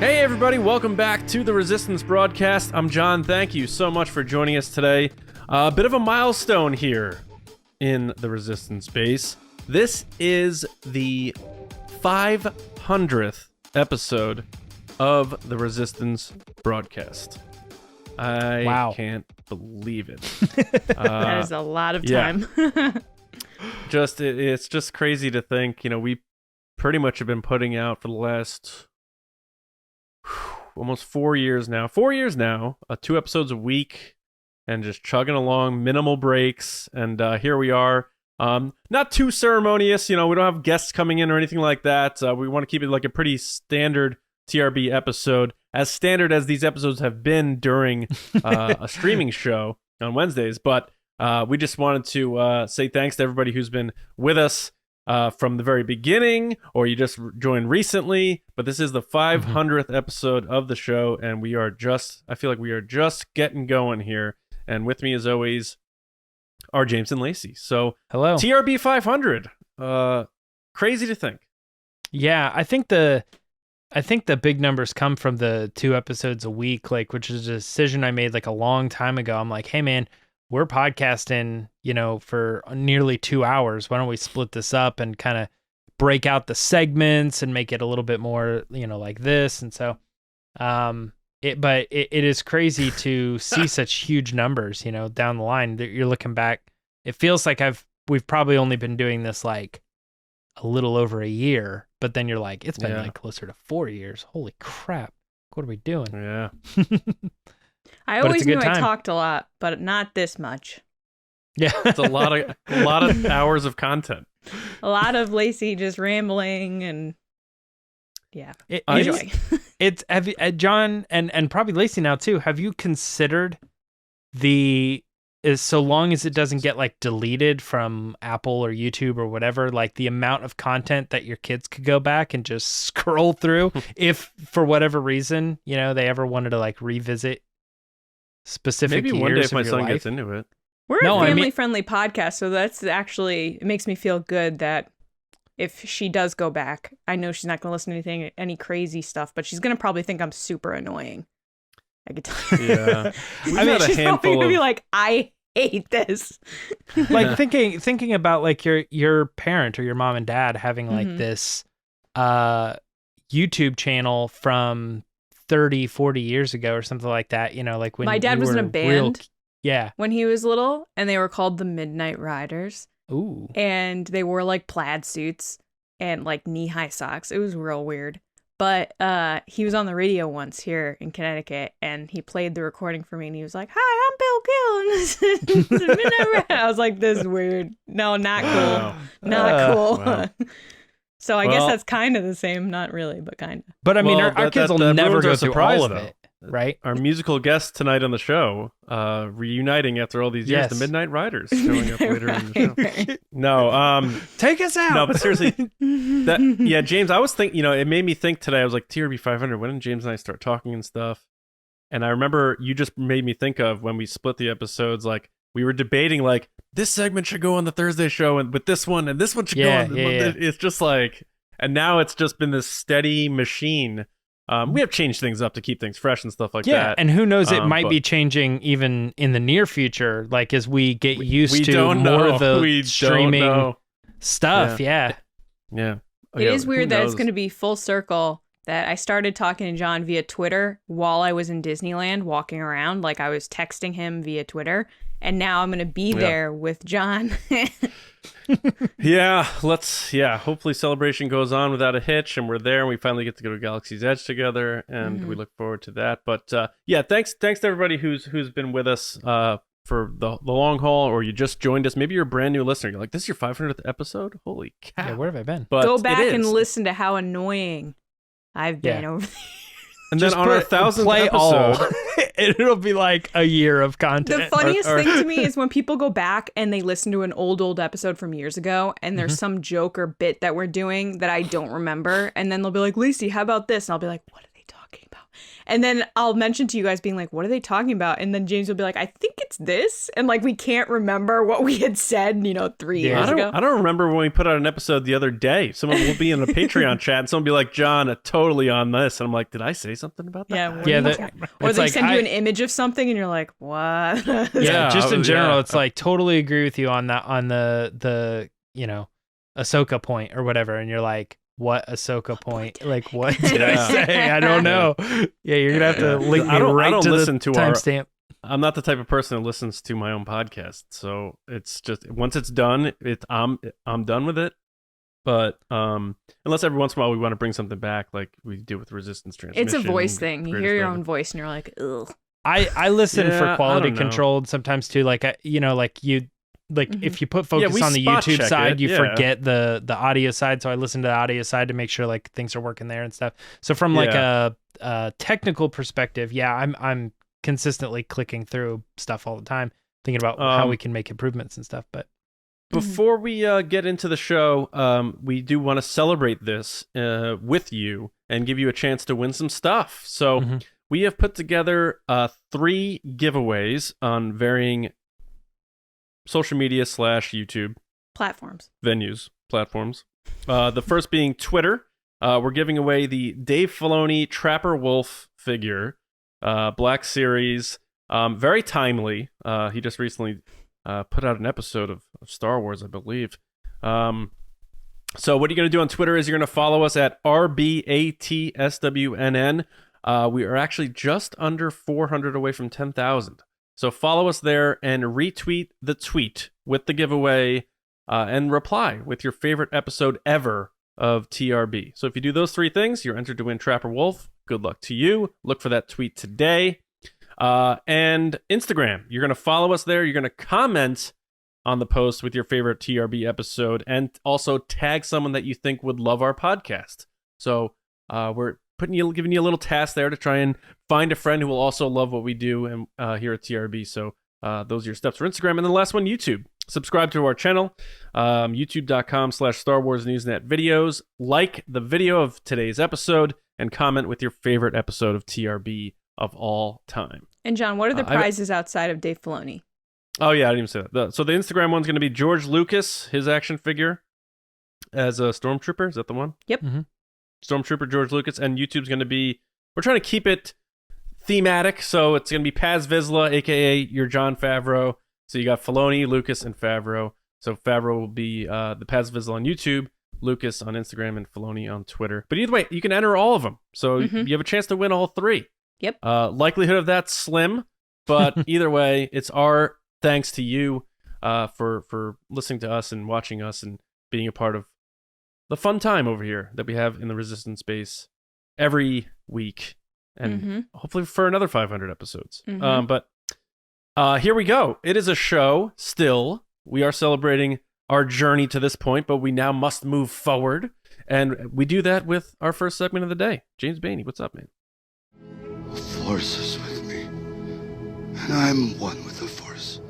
Hey everybody, welcome back to the Resistance broadcast. I'm John. Thank you so much for joining us today. A bit of a milestone here in the Resistance base. This is the 500th episode of the Resistance broadcast. I can't believe it. That is a lot of time. Yeah. It's just crazy to think, we pretty much have been putting out for the last almost 4 years now. 4 years now, 2 episodes a week, and just chugging along, minimal breaks, and here we are. Not too ceremonious, we don't have guests coming in or anything like that. We want to keep it like a pretty standard TRB episode, as standard as these episodes have been during a streaming show on Wednesdays. But we just wanted to say thanks to everybody who's been with us from the very beginning, or you just joined recently. But this is the 500th episode of the show, and I feel like we are just getting going here. And with me, as always, are James and Lacey. So, hello. TRB 500. Crazy to think. Yeah, I think the big numbers come from the 2 episodes a week, which is a decision I made a long time ago. I'm like, hey man, we're podcasting, for nearly 2 hours. Why don't we split this up and kind of break out the segments and make it a little bit more, like this? And so, it is crazy to see such huge numbers, down the line. You're looking back. It feels like we've probably only been doing this a little over a year, but then you're like, it's been closer to 4 years. Holy crap. What are we doing? Yeah. I always knew I talked a lot, but not this much. Yeah, it's a lot of hours of content. A lot of Lacey just rambling and enjoy. Have John and probably Lacey now too. Have you considered so long as it doesn't get deleted from Apple or YouTube or whatever, the amount of content that your kids could go back and just scroll through if for whatever reason, they ever wanted to revisit specific Maybe years one day if of my your son life? gets into it. We're a family-friendly podcast, so that's actually, it makes me feel good that if she does go back, I know she's not going to listen to any crazy stuff, but she's going to probably think I'm super annoying. I could tell you. Yeah. She's probably going to be like, I hate this. Thinking about your parent or your mom and dad having this YouTube channel from 30, 40 years ago or something like that, when my dad was in a band yeah, when he was little, and they were called the Midnight Riders. Ooh. And they wore plaid suits and knee-high socks. It was real weird. But he was on the radio once here in Connecticut, and he played the recording for me, and he was like, "Hi, I'm Bill Gill, and this is the Midnight Riders." I was like, "This is weird. No, not cool. Not cool." Wow. So I guess that's kind of the same. Not really, but kind of. But I mean, our kids will never go through all of it, right? Our musical guest tonight on the show, reuniting after all these years, the Midnight Riders showing up later in the show. Right. No, take us out. No, but seriously, James, I was thinking, it made me think today. I was like, TRB 500. When did James and I start talking and stuff? And I remember you just made me think of when we split the episodes. We were debating this segment should go on the Thursday show, and with this one, and this one should go on. It's just and now it's just been this steady machine. We have changed things up to keep things fresh and stuff like that. Yeah, and who knows, it might be changing even in the near future, as we get used to more of the streaming stuff. Yeah. It is weird that it's going to be full circle, that I started talking to John via Twitter while I was in Disneyland walking around. I was texting him via Twitter, and now I'm going to be there with John. Hopefully Celebration goes on without a hitch, and we're there, and we finally get to go to Galaxy's Edge together, and we look forward to that. But thanks to everybody who's been with us for the long haul, or you just joined us. Maybe you're a brand new listener. You're like, this is your 500th episode? Holy cow. Yeah, where have I been? But go back and listen to how annoying I've been over there. And then on our 1000th episode, it'll be a year of content. The funniest thing to me is when people go back and they listen to an old episode from years ago, and there's some joke or bit that we're doing that I don't remember, and then they'll be like, "Lacey, how about this?" And I'll be like, "What are they talking about?" And then I'll mention to you guys being like, what are they talking about? And then James will be like, I think it's this. And like, we can't remember what we had said, 3 Yeah. years ago. I don't remember when we put out an episode the other day. Someone will be in a Patreon chat and someone will be like, John, totally on this. And I'm like, did I say something about that? Yeah. Yeah, Or it's they like, send you an image of something and you're like, what? Yeah, just in general, yeah. it's like totally agree with you on that, on the Ahsoka point or whatever, and you're like, what Ahsoka point? Like, what did I Yeah. say? I don't know. Yeah, you're gonna have to link me I don't right to listen the to our- timestamp. I'm not the type of person that listens to my own podcast. So it's just, once it's done, I'm done with it. But unless every once in a while we want to bring something back, like we do with Resistance Transmission. It's a voice thing. You Greatest hear your Ever. own voice and you're like, ugh. I listen Yeah, for I quality don't know. controlled sometimes too. Like if you put focus we on the spot YouTube check side, it, you yeah. forget the audio side. So I listen to the audio side to make sure like things are working there and stuff. So from like a technical perspective, yeah, I'm consistently clicking through stuff all the time, thinking about how we can make improvements and stuff. But Before we get into the show, we do want to celebrate this with you and give you a chance to win some stuff. So we have put together 3 giveaways on varying social media / YouTube Platforms. platforms. The first being Twitter. We're giving away the Dave Filoni Trapper Wolf figure, Black Series. Very timely. He just recently put out an episode of Star Wars, I believe. So what you're going to do on Twitter is you're going to follow us at RBATSWNN. We are actually just under 400 away from 10,000. So follow us there and retweet the tweet with the giveaway and reply with your favorite episode ever of TRB. So if you do those 3 things, you're entered to win Trapper Wolf. Good luck to you. Look for that tweet today. And Instagram, you're going to follow us there. You're going to comment on the post with your favorite TRB episode and also tag someone that you think would love our podcast. So we're giving you a little task there to try and find a friend who will also love what we do and here at TRB. So those are your steps for Instagram. And then the last one, YouTube. Subscribe to our channel, youtube.com/Star Wars Newsnet videos. Like the video of today's episode and comment with your favorite episode of TRB of all time. And John, what are the prizes outside of Dave Filoni? Oh, yeah, I didn't even say that. So the Instagram one's going to be George Lucas, his action figure as a Stormtrooper. Is that the one? Yep. Stormtrooper George Lucas. And YouTube's going to be, we're trying to keep it thematic. So it's going to be Paz Vizsla, a.k.a. your Jon Favreau. So you got Filoni, Lucas, and Favreau. So Favreau will be the Paz Vizsla on YouTube, Lucas on Instagram, and Filoni on Twitter. But either way, you can enter all of them. So you have a chance to win all 3. Yep. Likelihood of that slim, but either way, it's our thanks to you for listening to us and watching us and being a part of the fun time over here that we have in the Resistance base every week, and hopefully for another 500 episodes. But here we go. It is a show still. We are celebrating our journey to this point, but we now must move forward, and we do that with our first segment of the day. James Baney, what's up, man? The Force is with me, and I'm one with the Force.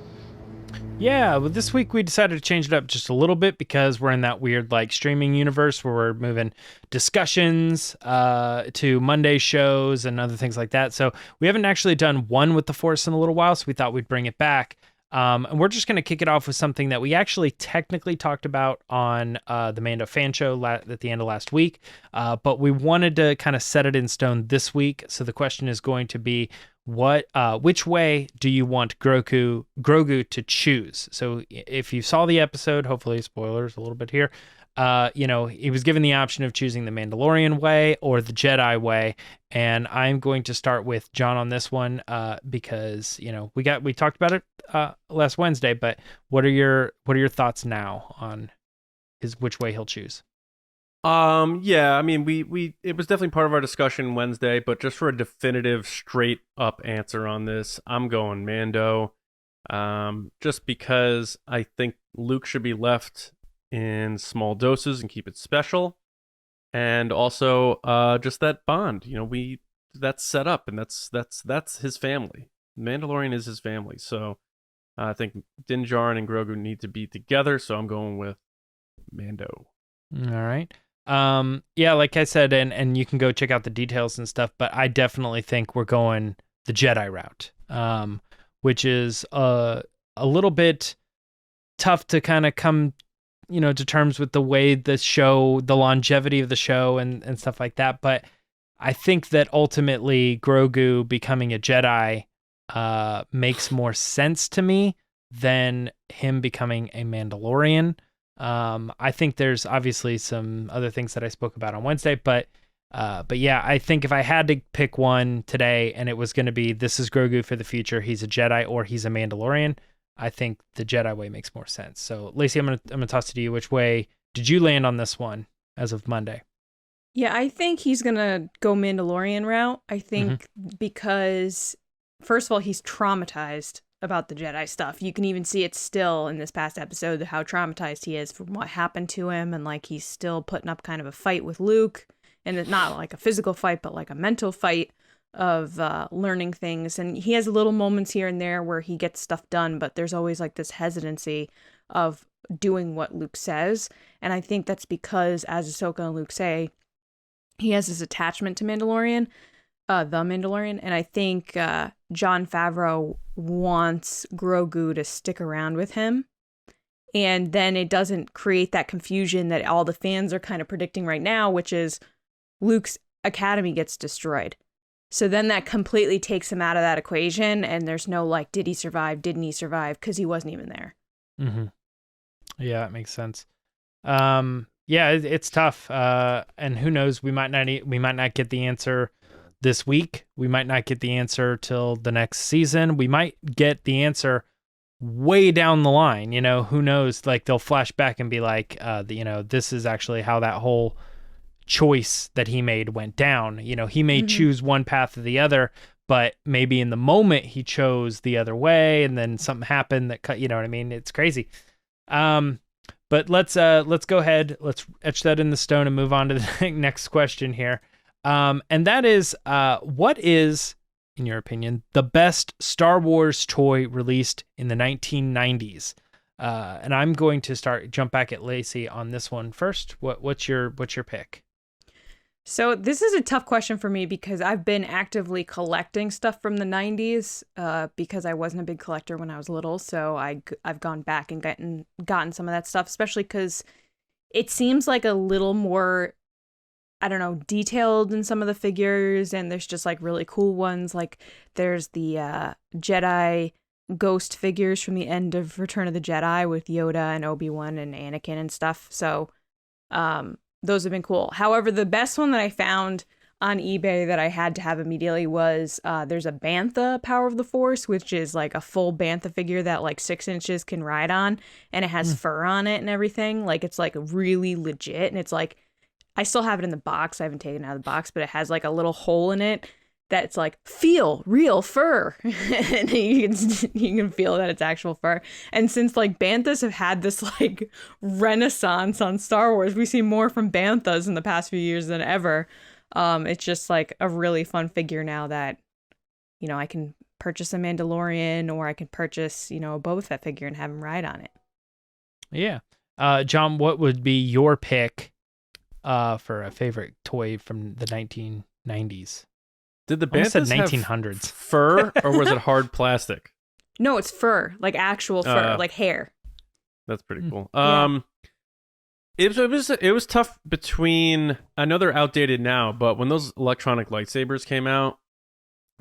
yeah, well, this week we decided to change it up just a little bit because we're in that weird like streaming universe where we're moving discussions to Monday shows and other things like that. So we haven't actually done one with the Force in a little while, so we thought we'd bring it back. And we're just going to kick it off with something that we actually technically talked about on the Mando fan show at the end of last week. But we wanted to kind of set it in stone this week. So the question is going to be, which way do you want Grogu to choose? So if you saw the episode, hopefully spoilers a little bit here, he was given the option of choosing the Mandalorian way or the Jedi way. And I'm going to start with John on this one, because, we talked about it last Wednesday, but what are your thoughts now on which way he'll choose? Yeah, I mean, it was definitely part of our discussion Wednesday, but just for a definitive, straight up answer on this, I'm going Mando. Just because I think Luke should be left in small doses and keep it special, and also just that bond. That's set up, and that's his family. Mandalorian is his family, so I think Din Djarin and Grogu need to be together. So I'm going with Mando. All right. Yeah, like I said, and you can go check out the details and stuff, but I definitely think we're going the Jedi route, which is a little bit tough to kind of come, to terms with the way the show, the longevity of the show and stuff like that. But I think that ultimately Grogu becoming a Jedi makes more sense to me than him becoming a Mandalorian. I think there's obviously some other things that I spoke about on Wednesday, but yeah, I think if I had to pick one today and it was going to be, this is Grogu for the future, he's a Jedi or he's a Mandalorian, I think the Jedi way makes more sense. So Lacey, I'm gonna toss it to you. Which way did you land on this one as of Monday? Yeah, I think he's gonna go Mandalorian route. I think because, first of all, he's traumatized about the Jedi stuff. You can even see it still in this past episode, how traumatized he is from what happened to him, and like he's still putting up kind of a fight with Luke, and it's not like a physical fight, but like a mental fight of learning things. And he has little moments here and there where he gets stuff done, but there's always like this hesitancy of doing what Luke says. And I think that's because, as Ahsoka and Luke say, he has this attachment to the Mandalorian, and I think Jon Favreau wants Grogu to stick around with him, and then it doesn't create that confusion that all the fans are kind of predicting right now, which is Luke's academy gets destroyed. So then that completely takes him out of that equation, and there's no like, did he survive? Didn't he survive? Because he wasn't even there. Mm-hmm. Yeah, it makes sense. Yeah, it's tough. And who knows? We might not get the answer this week. We might not get the answer till the next season. We might get the answer way down the line. Who knows? Like they'll flash back and be like, this is actually how that whole choice that he made went down. He may choose one path or the other, but maybe in the moment he chose the other way, and then something happened that cut. You know what I mean? It's crazy. But let's go ahead. Let's etch that in the stone and move on to the next question here. And that is, what is, in your opinion, the best Star Wars toy released in the 1990s? And I'm going to jump back at Lacey on this one first. What's your pick? So this is a tough question for me because I've been actively collecting stuff from the 90s because I wasn't a big collector when I was little. So I've gone back and gotten some of that stuff, especially because it seems like a little more, I don't know, detailed in some of the figures. And there's just like really cool ones. Like there's the Jedi ghost figures from the end of Return of the Jedi with Yoda and Obi-Wan and Anakin and stuff. So those have been cool. However, the best one that I found on eBay that I had to have immediately was there's a Bantha Power of the Force, which is like a full Bantha figure that like 6 inches can ride on, and it has fur on it and everything. Like it's like really legit, and it's like, I still have it in the box. I haven't taken it out of the box, but it has like a little hole in it that's like, feel real fur. And you can feel that it's actual fur. And since like Banthas have had this like renaissance on Star Wars, we see more from Banthas in the past few years than ever. It's just like a really fun figure now that, I can purchase a Mandalorian, or I can purchase, a Boba Fett figure and have him ride on it. Yeah. John, what would be your pick for a favorite toy from the 1990s? Did the Banthas have 1900s fur, or was it hard plastic? No, it's fur, like actual fur, like hair. That's pretty cool. Yeah. It was tough between, I know they're outdated now, but when those electronic lightsabers came out,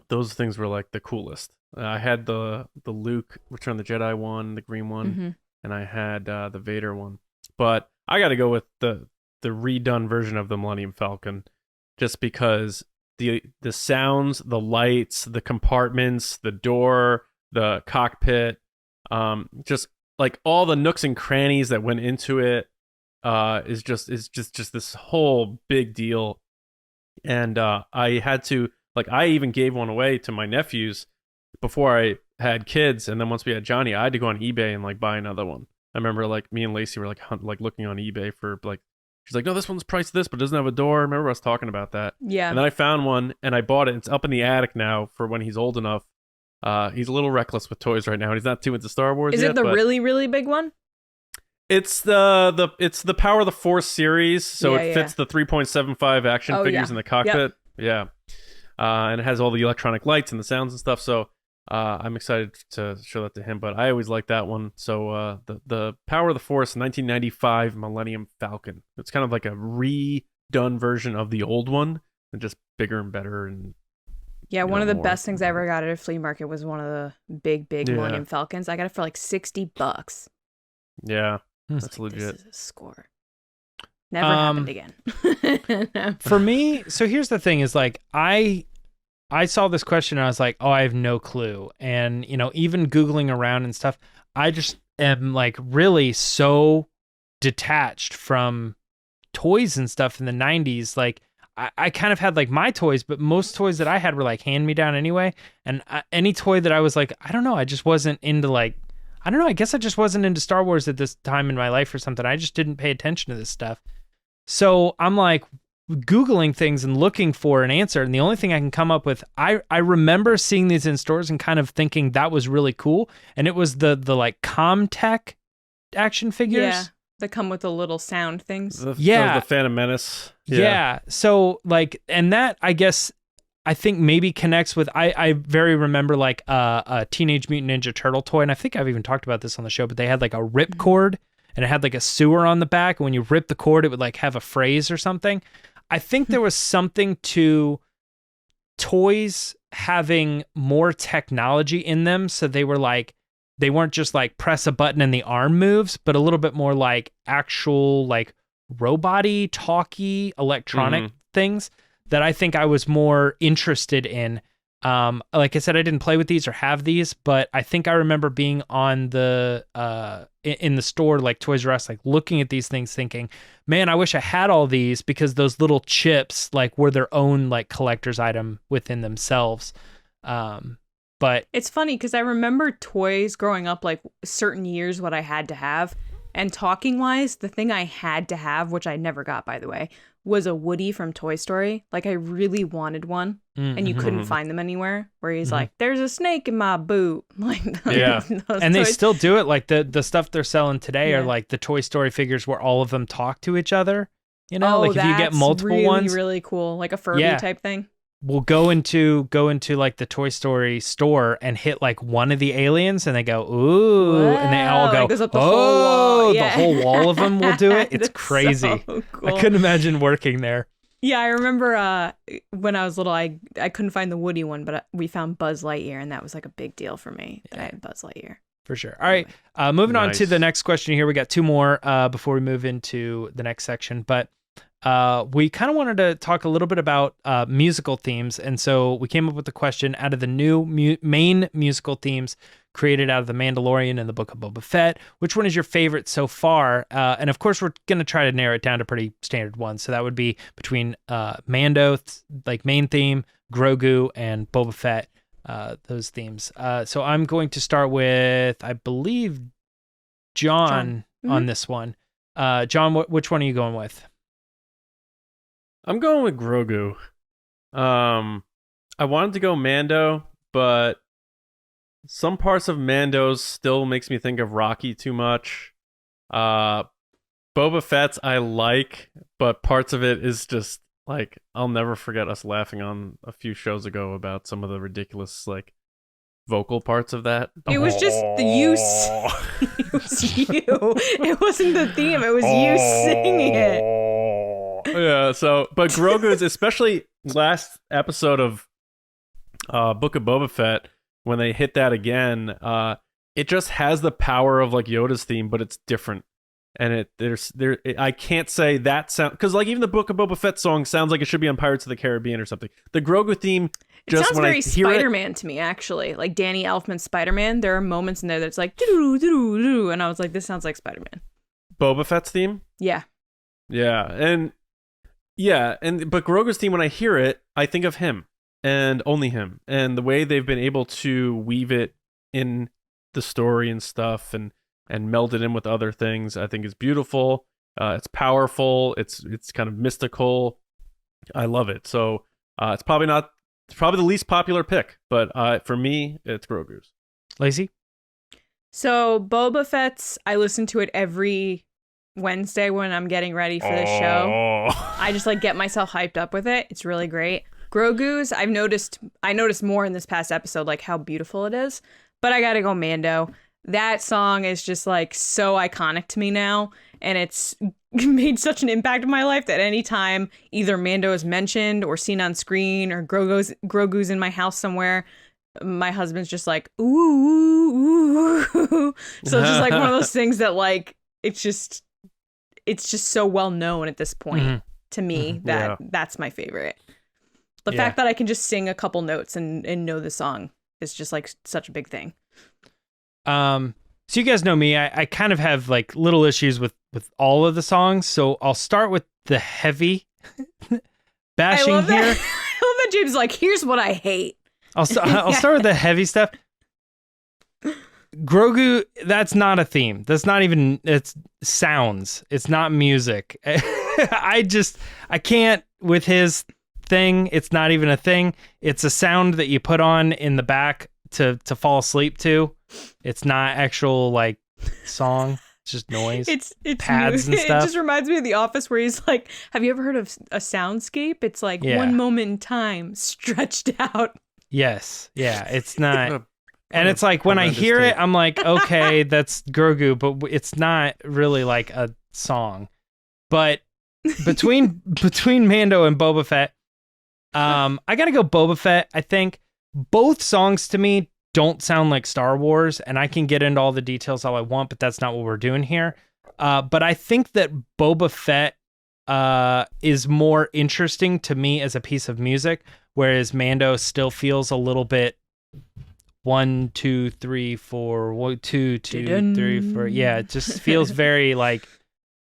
those things were like the coolest. I had the Luke Return of the Jedi one, the green one, and I had the Vader one. But I got to go with the redone version of the Millennium Falcon, just because the sounds, the lights, the compartments, the door, the cockpit, just like all the nooks and crannies that went into it, is just this whole big deal. And I had to, like, I even gave one away to my nephews before I had kids, and then once we had Johnny, I had to go on eBay and like buy another one. I remember like me and Lacey were like looking on eBay for like, she's like, no, this one's priced this, but it doesn't have a door. Remember us talking about that? Yeah. And then I found one and I bought it. It's up in the attic now for when he's old enough. He's a little reckless with toys right now, and he's not too into Star Wars Is yet. it the really, really big one? It's the Power of the Force series, so Yeah, it fits the 3.75 action Oh, figures yeah. in the cockpit. Yeah. And it has all the electronic lights and the sounds and stuff. So I'm excited to show that to him. But I always like that one. So the Power of the Force 1995 Millennium Falcon. It's kind of like a redone version of the old one, and just bigger and better. And Yeah, you one know, of the more- best things I ever got at a flea market was one of the big Yeah. Millennium Falcons. I got it for like $60. yeah, Hmm. that's Like, legit. this is a score. Never happened again. For me, so here's the thing: is like I saw this question and I was like, oh, I have no clue. And even Googling around and stuff, I just am like really so detached from toys and stuff in the 90s. Like I kind of had like my toys, but most toys that I had were like hand me down anyway. And any toy that I was like, I don't know, I just wasn't into like, I don't know, I guess I just wasn't into Star Wars at this time in my life or something. I just didn't pay attention to this stuff. So I'm like Googling things and looking for an answer. And the only thing I can come up with, I remember seeing these in stores and kind of thinking that was really cool. And it was the like Comtech action figures. Yeah, that come with the little sound things. That was Yeah. the Phantom Menace. Yeah. So like, and that I guess I think maybe connects with, I very remember like a Teenage Mutant Ninja Turtle toy. And I think I've even talked about this on the show, but they had like a rip cord and it had like a sewer on the back. And when you rip the cord, it would like have a phrase or something. I think there was something to toys having more technology in them. So they were like, they weren't just like press a button and the arm moves, but a little bit more like actual like robot-y, talky, electronic things that I think I was more interested in. Like I said, I didn't play with these or have these, but I think I remember being on the in the store like Toys R Us, like looking at these things thinking, man, I wish I had all these, because those little chips like were their own like collector's item within themselves. But It's funny because I remember toys growing up, like certain years what I had to have. And talking wise, the thing I had to have, which I never got, by the way, was a Woody from Toy Story. Like I really wanted one, and you couldn't find them anywhere. Where he's like, "There's a snake in my boot." Like, Yeah. those and they toys. still do it. Like the stuff they're selling today are Yeah. like the Toy Story figures where all of them talk to each other. You know, Oh, like if you get that's multiple really, ones, really cool, like a Furby Yeah. type thing. we'll go into like the Toy Story store and hit like one of the aliens, and they go ooh, and they all Wow, go it goes up the whole wall. the Yeah. whole wall of them will do it. It's That's crazy. so cool. I couldn't imagine working there. Yeah, I remember when I was little, I couldn't find the Woody one, but we found Buzz Lightyear, and that was like a big deal for me that I had Buzz Lightyear. For sure. All right. Moving on to Nice. the next question here. We got two more before we move into the next section. But we kind of wanted to talk a little bit about musical themes. And so we came up with the question, out of the new main musical themes created out of The Mandalorian and the Book of Boba Fett, which one is your favorite so far? And of course, we're going to try to narrow it down to pretty standard ones. So that would be between Mando, like main theme, Grogu, and Boba Fett. Those themes. So I'm going to start with, I believe, John on this one. John, which one are you going with? I'm going with Grogu. I wanted to go Mando, but some parts of Mando's still makes me think of Rocky too much. Boba Fett's I like, but parts of it is just like, I'll never forget us laughing on a few shows ago about some of the ridiculous like vocal parts of that. It was just the use. It was you. It wasn't the theme. It was you singing it. Yeah, so but Grogu's, especially last episode of Book of Boba Fett, when they hit that again, it just has the power of like Yoda's theme, but it's different. And I can't say that sound, because like even the Book of Boba Fett song sounds like it should be on Pirates of the Caribbean or something. The Grogu theme, It sounds very Spider-Man to me, actually. Like Danny Elfman's Spider-Man. There are moments in there that's like doo doo doo, and I was like, this sounds like Spider-Man. Boba Fett's theme. Yeah. But Grogu's theme, when I hear it, I think of him and only him, and the way they've been able to weave it in the story and stuff, and meld it in with other things, I think is beautiful. It's powerful. It's kind of mystical. I love it. So it's probably the least popular pick, but for me, it's Grogu's. Lacey? So Boba Fett's, I listen to it every Wednesday when I'm getting ready for the show. I just like get myself hyped up with it. It's really great. Grogu's, I noticed more in this past episode, like how beautiful it is. But I gotta go Mando. That song is just like so iconic to me now, and it's made such an impact in my life that anytime either Mando is mentioned or seen on screen or Grogu's in my house somewhere, my husband's just like, ooh, ooh, ooh. So it's just like one of those things that like it's just so well known at this point to me that that's my favorite. The fact that I can just sing a couple notes and know the song is just like such a big thing. So you guys know me, I kind of have like little issues with all of the songs. So I'll start with the heavy bashing I love here. I love that James is like, here's what I hate. I'll start with the heavy stuff. Grogu, that's not a theme. That's not even, it's sounds. It's not music. I can't with his thing. It's not even a thing. It's a sound that you put on in the back to fall asleep to. It's not actual like song. It's just noise. It's pads and stuff. It just reminds me of The Office where he's like, have you ever heard of a soundscape? It's like one moment in time stretched out. Yes. Yeah. It's not. And it's like when I hear it, I'm like, okay, that's Grogu, but it's not really like a song. But between Mando and Boba Fett, I gotta go Boba Fett. I think both songs to me don't sound like Star Wars, and I can get into all the details all I want, but that's not what we're doing here. But I think that Boba Fett is more interesting to me as a piece of music, whereas Mando still feels a little bit 1, 2, 3, 4, 1, 2, 2, 3, 4. Yeah, it just feels very like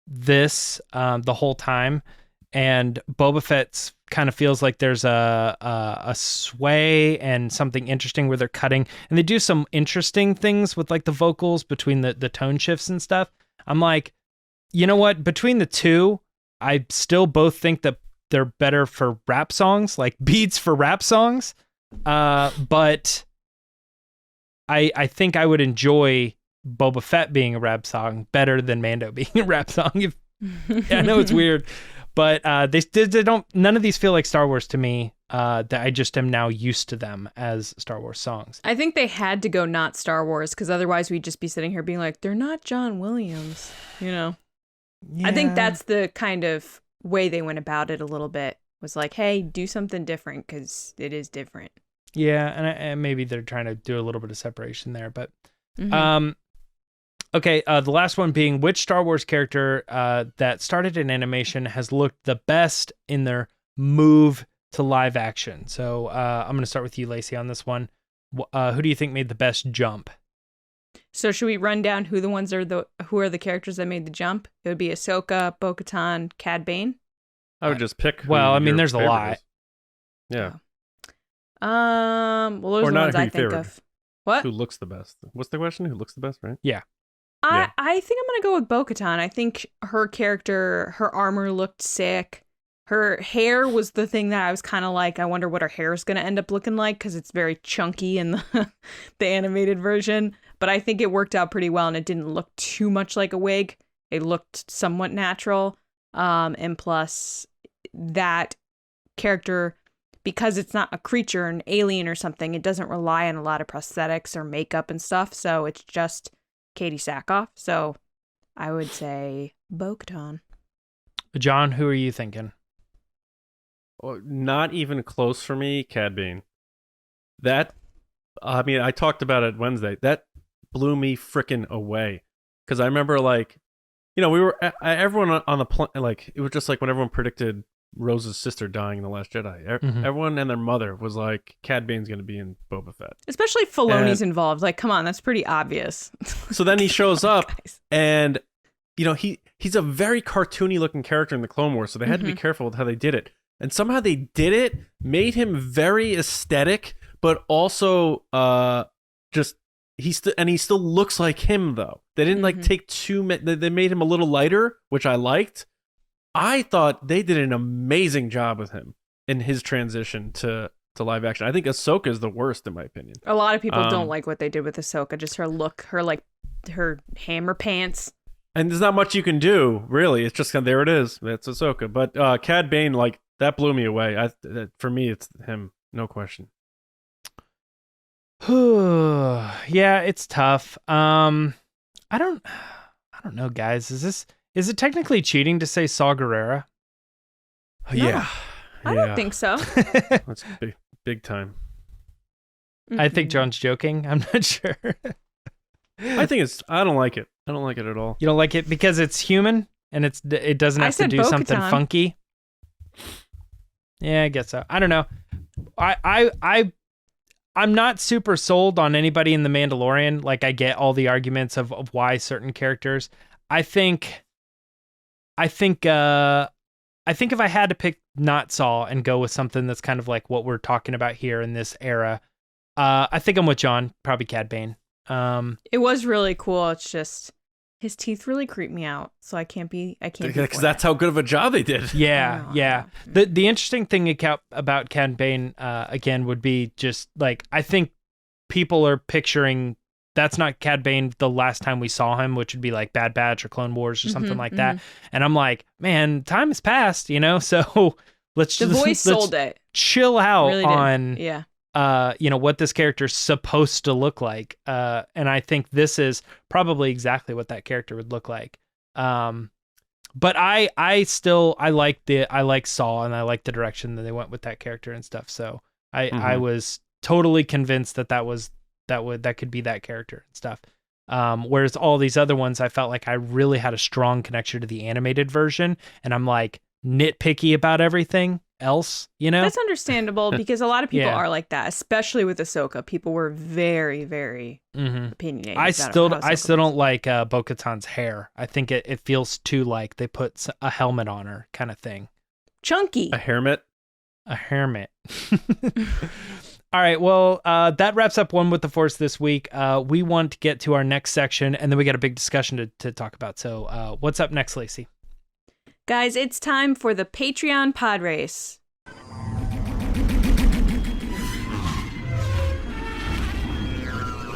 this the whole time. And Boba Fett's kind of feels like there's a sway and something interesting where they're cutting, and they do some interesting things with like the vocals between the tone shifts and stuff. I'm like, you know what? Between the two, I still both think that they're better for rap songs, like beats for rap songs. But I think I would enjoy Boba Fett being a rap song better than Mando being a rap song. I know it's weird. But they don't. None of these feel like Star Wars to me. That I just am now used to them as Star Wars songs. I think they had to go not Star Wars because otherwise we'd just be sitting here being like, they're not John Williams. You know. Yeah. I think that's the kind of way they went about it a little bit. Was like, hey, do something different because it is different. Yeah, and maybe they're trying to do a little bit of separation there, but okay, the last one being, which Star Wars character that started in animation has looked the best in their move to live action? So I'm going to start with you, Lacey, on this one. Who do you think made the best jump? So should we run down who are the characters that made the jump? It would be Ahsoka, Bo-Katan, Cad Bane. I would just pick. Well, I mean, there's a lot. Is. Yeah. Well, those are the ones I think of. What? Who looks the best? What's the question? Who looks the best, right? Yeah. I think I'm going to go with Bo-Katan. I think her character, her armor looked sick. Her hair was the thing that I was kind of like, I wonder what her hair is going to end up looking like because it's very chunky in the animated version. But I think it worked out pretty well and it didn't look too much like a wig. It looked somewhat natural. And plus that character, because it's not a creature, an alien or something, it doesn't rely on a lot of prosthetics or makeup and stuff. So it's just Katie Sackhoff. So I would say Bo-Katan. John, who are you thinking? Not even close for me, Cad Bane. That, I mean, I talked about it Wednesday. That blew me freaking away. Because I remember, like, you know, we were, everyone on the planet, like, it was just like when everyone predicted Rose's sister dying in The Last Jedi. Everyone and their mother was like, Cad Bane's going to be in Boba Fett. Especially Filoni's involved. Like, come on, that's pretty obvious. So then he shows up and, you know, he's a very cartoony looking character in the Clone Wars. So they had to be careful with how they did it. And somehow they did it, made him very aesthetic, but also he still looks like him though. They didn't like take they made him a little lighter, which I liked. I thought they did an amazing job with him in his transition to to live action. I think Ahsoka is the worst in my opinion. A lot of people don't like what they did with Ahsoka. Just her look, her hammer pants. And there's not much you can do, really. It's just there it is. That's Ahsoka. But Cad Bane, like, that blew me away. For me, it's him, no question. Yeah, it's tough. I don't know, guys. Is it technically cheating to say Saw Gerrera? Yeah. I don't think so. That's big time. I think John's joking. I'm not sure. I don't like it. I don't like it at all. You don't like it because it's human and it doesn't have to do something funky. Yeah, I guess so. I don't know. I'm not super sold on anybody in The Mandalorian. Like, I get all the arguments of why certain characters. I think if I had to pick not Saw and go with something that's kind of like what we're talking about here in this era, I think I'm with John, probably Cad Bane. It was really cool. It's just his teeth really creep me out, so I can't be. Because that's how good of a job they did. Yeah. The interesting thing about Cad Bane again would be just like, I think people are picturing that's not Cad Bane the last time we saw him, which would be like Bad Batch or Clone Wars or something like that. And I'm like, man, time has passed, so let's sold it. Chill out really on yeah. What this character's supposed to look like. And I think this is probably exactly what that character would look like. But I like Saw, and I like the direction that they went with that character and stuff. So I was totally convinced that could be that character and stuff. Whereas all these other ones, I felt like I really had a strong connection to the animated version, and I'm like nitpicky about everything else, That's understandable because a lot of people are like that, especially with Ahsoka. People were very, very opinionated. I still don't like Bo-Katan's hair. I think it feels too like they put a helmet on her kind of thing. Chunky. A hairmet. All right, well, that wraps up One with the Force this week. We want to get to our next section, and then we got a big discussion to talk about. So what's up next, Lacey? Guys, it's time for the Patreon pod race.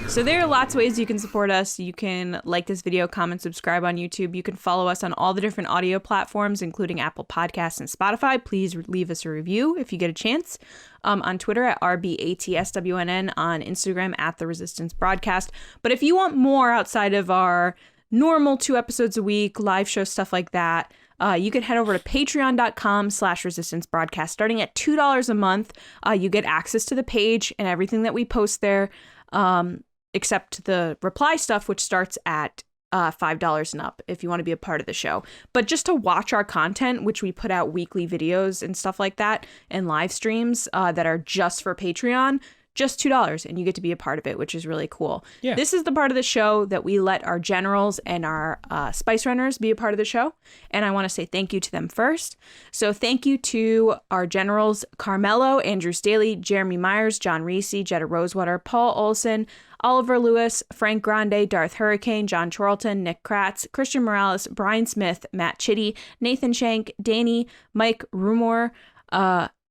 So there are lots of ways you can support us. You can like this video, comment, subscribe on YouTube. You can follow us on all the different audio platforms, including Apple Podcasts and Spotify. Please leave us a review if you get a chance. On Twitter at RBATSWNN, on Instagram at The Resistance Broadcast. But if you want more outside of our normal 2 episodes a week, live show stuff like that, you can head over to patreon.com/resistance broadcast. Starting at $2 a month, you get access to the page and everything that we post there, except the reply stuff, which starts at $5 and up if you want to be a part of the show. But just to watch our content, which we put out weekly videos and stuff like that, and live streams that are just for Patreon, just $2, and you get to be a part of it, which is really cool. Yeah. This is the part of the show that we let our generals and our spice runners be a part of the show, and I want to say thank you to them first. So thank you to our generals: Carmelo, Andrew Staley, Jeremy Myers, John RISI, Jetta Rosewater, Paul Olson, Oliver Lewis, Frank Grande, Darth Hurricane, John CHORLTON, Nick KRATZ, Christian Morales, Brian Smith, Matt Chitty, Nathan Shank, DANI, Mike Rumore,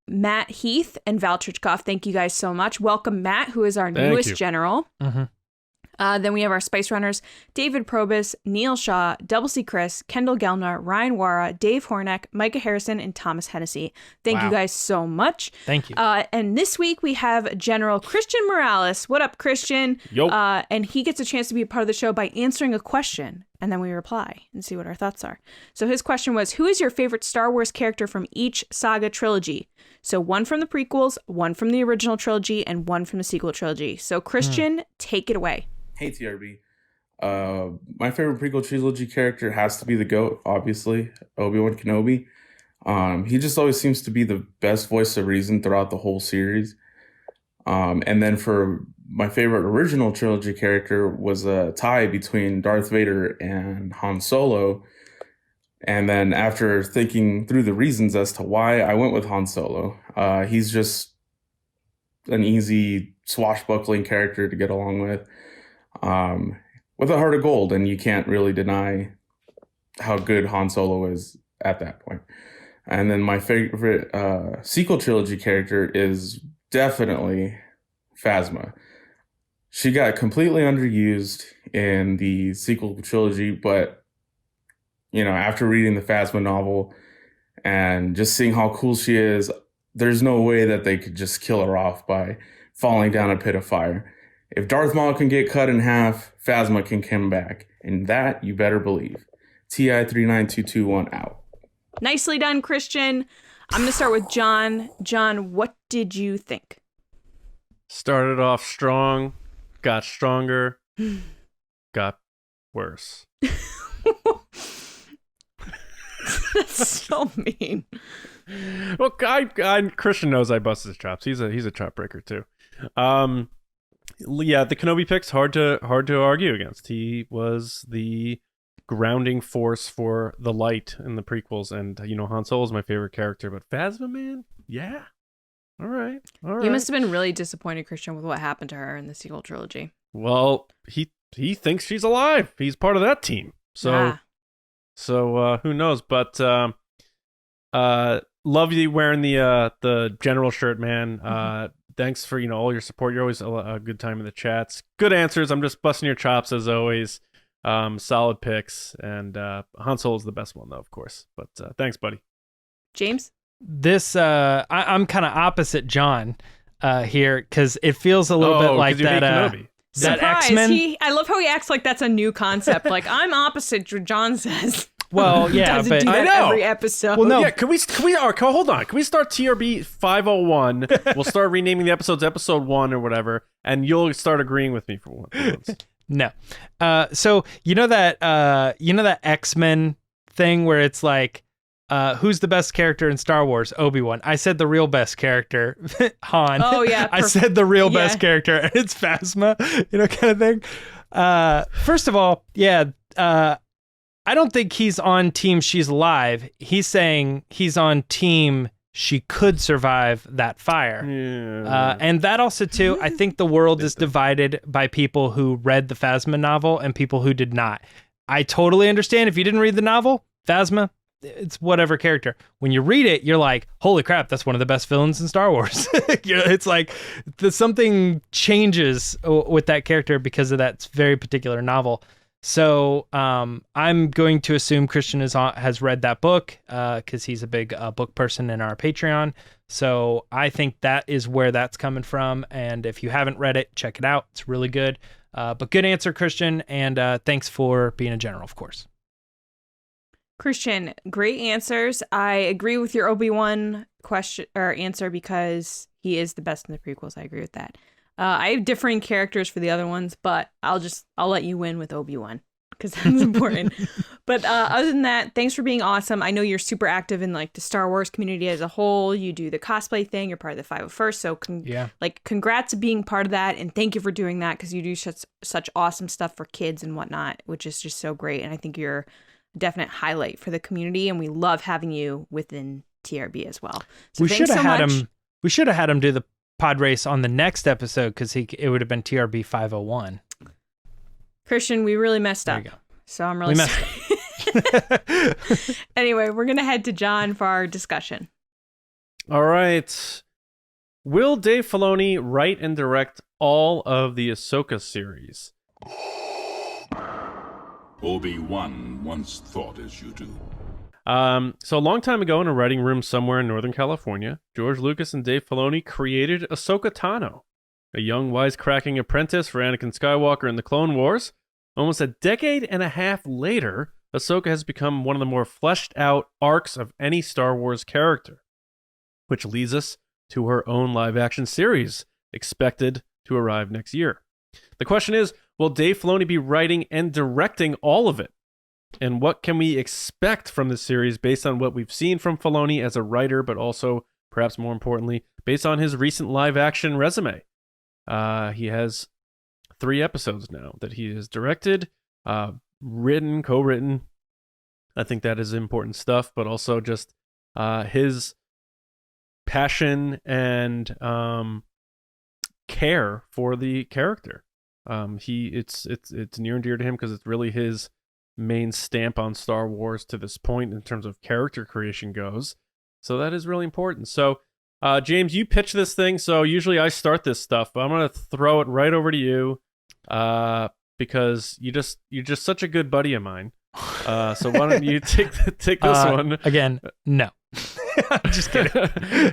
Matt Heath, and Val TRICHKOV. Thank you guys so much. Welcome, Matt, who is our newest general. Then we have our Spice Runners: David Probus, Neil Shaw, Double C Chris, Kendall Gelner, Ryan Wara, Dave Hornack, Micah Harrison, and Thomas Hennessy. Thank you guys so much. Thank you. And this week we have General Christian Morales. What up, Christian? Yo. And he gets a chance to be a part of the show by answering a question, and then we reply and see what our thoughts are. So his question was, who is your favorite Star Wars character from each saga trilogy? So one from the prequels, one from the original trilogy, and one from the sequel trilogy. So Christian, take it away. Hey, TRB. My favorite prequel trilogy character has to be the GOAT, obviously, Obi-Wan Kenobi. He just always seems to be the best voice of reason throughout the whole series. And then for my favorite original trilogy character was a tie between Darth Vader and Han Solo. And then after thinking through the reasons as to why, I went with Han Solo. He's just an easy swashbuckling character to get along with a heart of gold, and you can't really deny how good Han Solo is at that point. And then my favorite sequel trilogy character is definitely Phasma. She got completely underused in the sequel trilogy, but after reading the Phasma novel and just seeing how cool she is, there's no way that they could just kill her off by falling down a pit of fire. If Darth Maul can get cut in half, Phasma can come back, and that you better believe. TI 39221 out. Nicely done, Christian. I'm gonna start with John. John, what did you think? Started off strong, got stronger, got worse. That's so mean. Well, Christian knows I bust his chops. He's a chop breaker too. Yeah, the Kenobi pick's hard to argue against. He was the grounding force for the light in the prequels, and Han Solo is my favorite character, but Phasma, man, yeah. All right. You must have been really disappointed, Christian, with what happened to her in the sequel trilogy. Well, he thinks she's alive. He's part of that team. So who knows? But love you wearing the general shirt, man. Thanks for all your support. You're always a good time in the chats. Good answers. I'm just busting your chops as always. Solid picks, and Han Solo's the best one though, of course. But thanks, buddy. James? This I'm kind of opposite John here, because it feels a little bit like that that X-Men. I love how he acts like that's a new concept. Like, I'm opposite John says. Well, yeah, but I know every episode. Well, no. Yeah, can we hold on? Can we start TRB 501? We'll start renaming the episodes episode 1 or whatever, and you'll start agreeing with me for once. No. So that X-Men thing where it's like, who's the best character in Star Wars? Obi-Wan. I said the real best character, Han. Oh, yeah. I said the real best character, and it's Phasma, kind of thing. First of all, I don't think he's on team she's alive. He's saying he's on team she could survive that fire. Yeah. And that also, too, I think the world is divided by people who read the Phasma novel and people who did not. I totally understand if you didn't read the novel, Phasma, it's whatever character. When you read it, you're like, holy crap, that's one of the best villains in Star Wars. It's like something changes with that character because of that very particular novel. So I'm going to assume Christian has read that book because he's a big book person in our Patreon. So I think that is where that's coming from. And if you haven't read it, check it out. It's really good. But good answer, Christian. And thanks for being a general, of course. Christian, great answers. I agree with your Obi-Wan question or answer because he is the best in the prequels. I agree with that. I have differing characters for the other ones, but I'll let you win with Obi-Wan because that's important. But other than that, thanks for being awesome. I know you're super active in like the Star Wars community as a whole. You do the cosplay thing. You're part of the 501st. So congrats to being part of that. And thank you for doing that because you do such awesome stuff for kids and whatnot, which is just so great. And I think you're a definite highlight for the community. And we love having you within TRB as well. So we should have had him do the pod race on the next episode because it would have been TRB 501. Christian, we really messed up. So I'm really sorry. Anyway, we're going to head to John for our discussion. All right. Will Dave Filoni write and direct all of the Ahsoka series? Obi-Wan once thought as you do. So a long time ago in a writing room somewhere in Northern California, George Lucas and Dave Filoni created Ahsoka Tano, a young wisecracking apprentice for Anakin Skywalker in the Clone Wars. Almost a decade and a half later, Ahsoka has become one of the more fleshed out arcs of any Star Wars character, which leads us to her own live action series, expected to arrive next year. The question is, will Dave Filoni be writing and directing all of it? And what can we expect from this series based on what we've seen from Filoni as a writer, but also, perhaps more importantly, based on his recent live-action resume? He has 3 episodes now that he has directed, written, co-written. I think that is important stuff, but also just his passion and care for the character. It's near and dear to him because it's really his main stamp on Star Wars to this point in terms of character creation goes. So that is really important. So James, you pitch this thing, so usually I start this stuff, but I'm gonna throw it right over to you, because you're just such a good buddy of mine. So why don't you take this one again? No, I'm just kidding.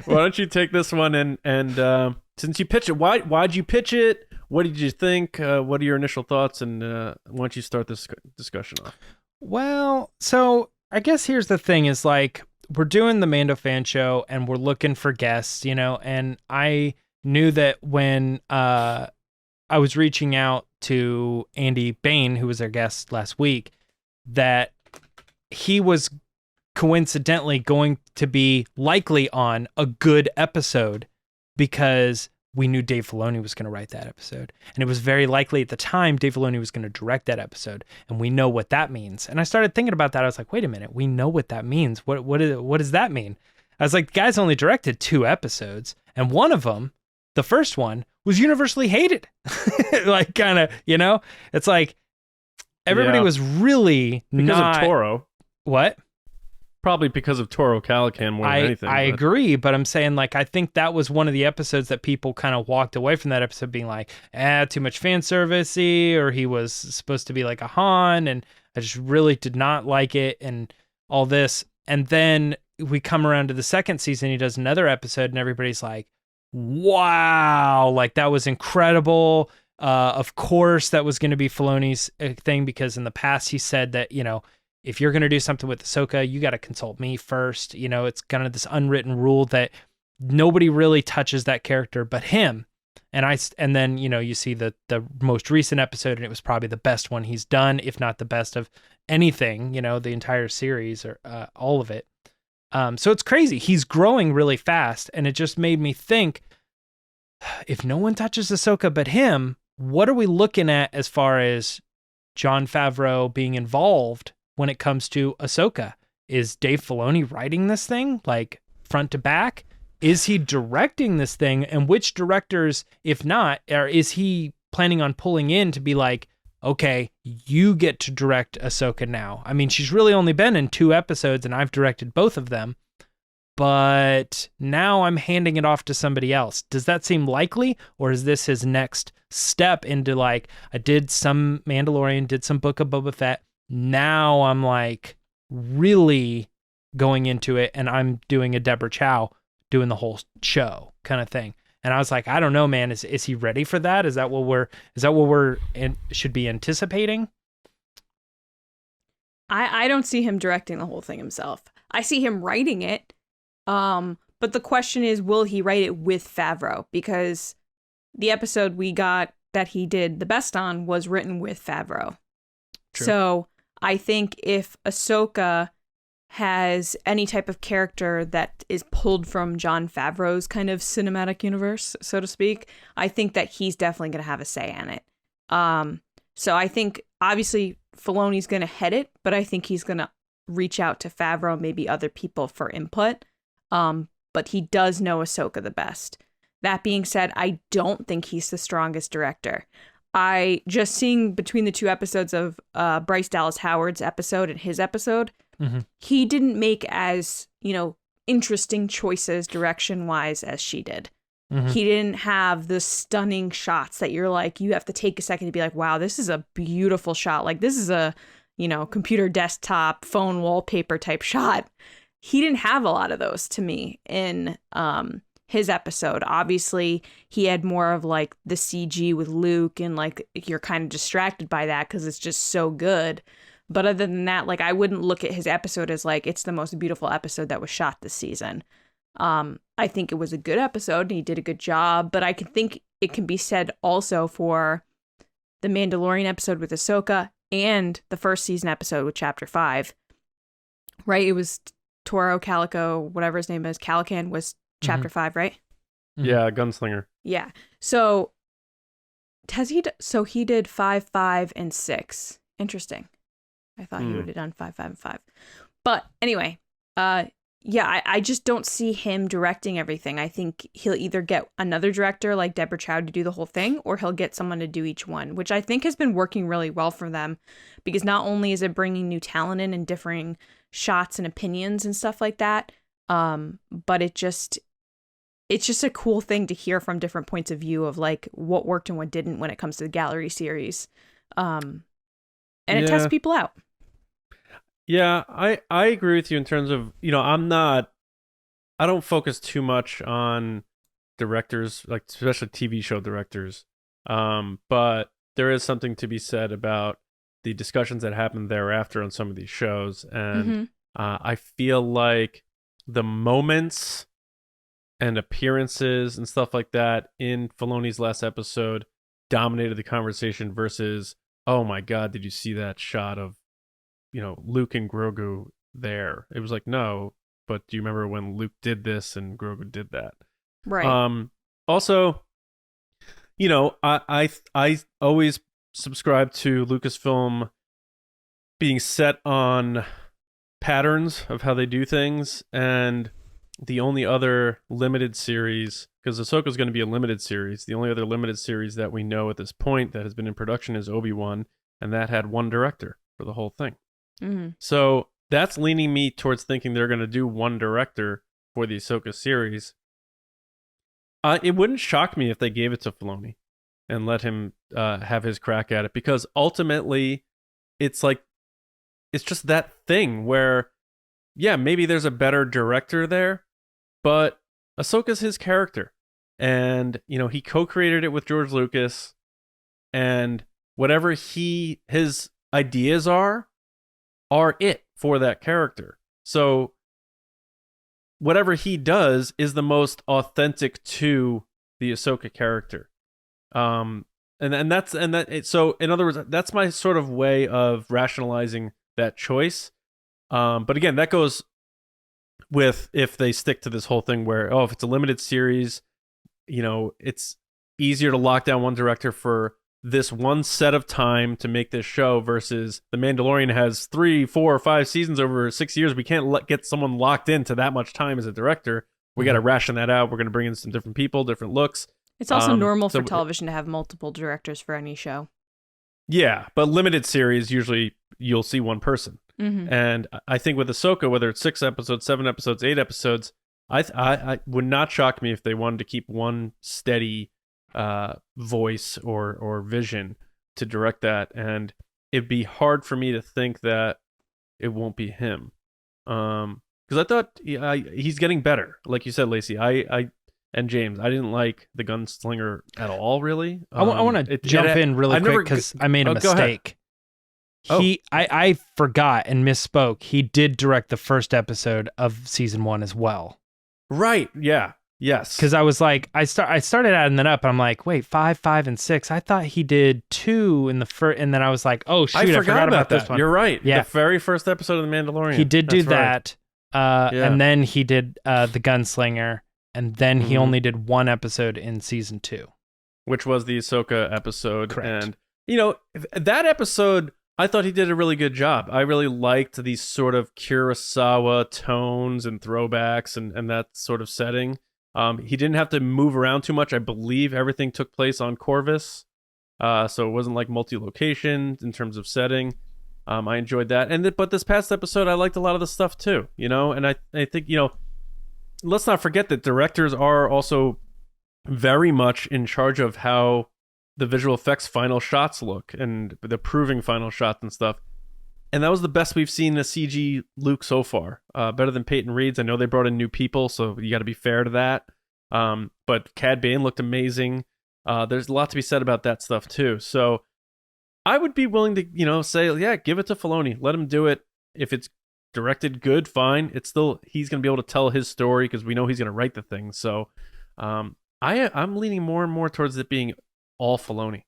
Why don't you take this one and since you pitched it, why'd you pitch it? What did you think? What are your initial thoughts? And why don't you start this discussion off? Well, so I guess here's the thing: is like we're doing the Mando fan show and we're looking for guests, and I knew that when I was reaching out to Andy Bain, who was our guest last week, that he was coincidentally going to be likely on a good episode because we knew Dave Filoni was going to write that episode. And it was very likely at the time Dave Filoni was going to direct that episode. And we know what that means. And I started thinking about that. I was like, wait a minute, we know what that means. What does that mean? I was like, the guy's only directed 2 episodes. And one of them, the first one, was universally hated. Like, kind of, it's like everybody was really because of Toro. What? Probably because of Toro Calican more than anything. I agree, but I'm saying, like, I think that was one of the episodes that people kind of walked away from that episode being like, too much fan service-y, or he was supposed to be like a Han, and I just really did not like it, and all this. And then we come around to the second season, he does another episode, and everybody's like, wow, like, that was incredible. Of course, that was going to be Filoni's thing, because in the past he said that, if you're going to do something with Ahsoka, you got to consult me first. It's kind of this unwritten rule that nobody really touches that character but him. And then, you see the most recent episode, and it was probably the best one he's done, if not the best of anything, the entire series or all of it. So it's crazy. He's growing really fast, and it just made me think, if no one touches Ahsoka but him, what are we looking at as far as Jon Favreau being involved when it comes to Ahsoka? Is Dave Filoni writing this thing, like, front to back? Is he directing this thing? And which directors, if not, or is he planning on pulling in to be like, okay, you get to direct Ahsoka now? I mean, she's really only been in 2 episodes, and I've directed both of them, but now I'm handing it off to somebody else. Does that seem likely, or is this his next step into, like, I did some Mandalorian, did some Book of Boba Fett, now I'm, like, really going into it, and I'm doing a Deborah Chow, doing the whole show kind of thing. And I was like, I don't know, man. Is he ready for that? Is that what we're should be anticipating? I don't see him directing the whole thing himself. I see him writing it. But the question is, will he write it with Favreau? Because the episode we got that he did the best on was written with Favreau. True. So I think if Ahsoka has any type of character that is pulled from Jon Favreau's kind of cinematic universe, so to speak, I think that he's definitely going to have a say in it. So I think obviously Filoni's going to head it, but I think he's going to reach out to Favreau, maybe other people for input. But he does know Ahsoka the best. That being said, I don't think he's the strongest director. I just seeing between the 2 episodes of Bryce Dallas Howard's episode and his episode, he didn't make as, interesting choices direction-wise as she did. He didn't have the stunning shots that you're like, you have to take a second to be like, wow, this is a beautiful shot. Like, this is a, computer desktop, phone wallpaper type shot. He didn't have a lot of those to me in his episode. Obviously, he had more of like the CG with Luke, and like you're kind of distracted by that because it's just so good. But other than that, like, I wouldn't look at his episode as like it's the most beautiful episode that was shot this season. I think it was a good episode and he did a good job, but I can think it can be said also for the Mandalorian episode with Ahsoka and the first season episode with Chapter 5. Right? It was Toro Calico, whatever his name is, Calican was Chapter 5, right? Yeah, Gunslinger. Yeah. So he did 5, 5, and 6. Interesting. I thought he would have done 5, 5, and 5. But anyway, I just don't see him directing everything. I think he'll either get another director like Deborah Chow to do the whole thing, or he'll get someone to do each one, which I think has been working really well for them, because not only is it bringing new talent in and differing shots and opinions and stuff like that, but it just, it's just a cool thing to hear from different points of view of like what worked and what didn't when it comes to the gallery series. And it tests people out. Yeah, I agree with you in terms of, I don't focus too much on directors, like especially TV show directors. But there is something to be said about the discussions that happen thereafter on some of these shows. And I feel like the moments and appearances and stuff like that in Filoni's last episode dominated the conversation versus, oh my God, did you see that shot of, Luke and Grogu there? It was like, no, but do you remember when Luke did this and Grogu did that? Right. Also, I always subscribe to Lucasfilm being set on patterns of how they do things, and the only other limited series, because Ahsoka is going to be a limited series, the only other limited series that we know at this point that has been in production is Obi-Wan, and that had one director for the whole thing. So that's leaning me towards thinking they're going to do one director for the Ahsoka series. It wouldn't shock me if they gave it to Filoni and let him have his crack at it, because ultimately it's just that thing where, yeah, maybe there's a better director there, but Ahsoka's his character. And, he co-created it with George Lucas, and whatever his ideas are it for that character. So whatever he does is the most authentic to the Ahsoka character. So in other words, that's my sort of way of rationalizing that choice. But again, that goes with if they stick to this whole thing where, if it's a limited series, it's easier to lock down one director for this one set of time to make this show versus The Mandalorian has 3, 4, 5 seasons over 6 years. We can't get someone locked into that much time as a director. We got to ration that out. We're going to bring in some different people, different looks. It's also normal for television to have multiple directors for any show. Yeah, but limited series, usually you'll see one person. And I think with Ahsoka, whether it's 6 episodes, 7 episodes, 8 episodes, I would not shock me if they wanted to keep one steady voice or vision to direct that, and it'd be hard for me to think that it won't be him, because I thought he's getting better, like you said, Lacey. I and James, I didn't like the gunslinger at all, really. I want to jump in really quick because I made a mistake. I forgot and misspoke. He did direct the first episode of season 1 as well. Right? Yeah. Yes. Because I was like, I started adding that up, and I'm like, wait, 5, 5, and 6. I thought he did 2 in the first, and then I was like, oh shoot, I forgot about this one. You're right. Yeah. The very first episode of The Mandalorian. He did do that, Yeah. and then he did the gunslinger, and then he only did 1 episode in season 2, which was the Ahsoka episode. Correct. And that episode, I thought he did a really good job. I really liked these sort of Kurosawa tones and throwbacks and that sort of setting. He didn't have to move around too much. I believe everything took place on Corvus, so it wasn't like multi-location in terms of setting. I enjoyed that, but this past episode, I liked a lot of the stuff too. And I think let's not forget that directors are also very much in charge of how the visual effects final shots look and the proving final shots and stuff. And that was the best we've seen in a CG Luke so far. Better than Peyton Reed's. I know they brought in new people, so you got to be fair to that. But Cad Bane looked amazing. There's a lot to be said about that stuff too. So I would be willing to, say, yeah, give it to Filoni. Let him do it. If it's directed good, fine. It's still, he's going to be able to tell his story because we know he's going to write the thing. So I'm leaning more and more towards it being all Filoni.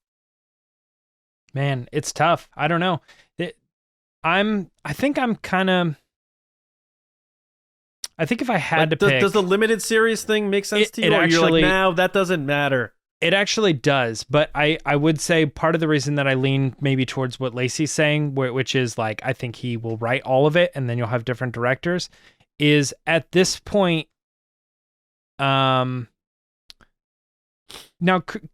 Man, it's tough. I don't know. I think if I had to pick, does the limited series thing make sense to you? Or you're like, no, that doesn't matter. It actually does, but I would say part of the reason that I lean maybe towards what Lacey's saying, which is like, I think he will write all of it and then you'll have different directors, is at this point, now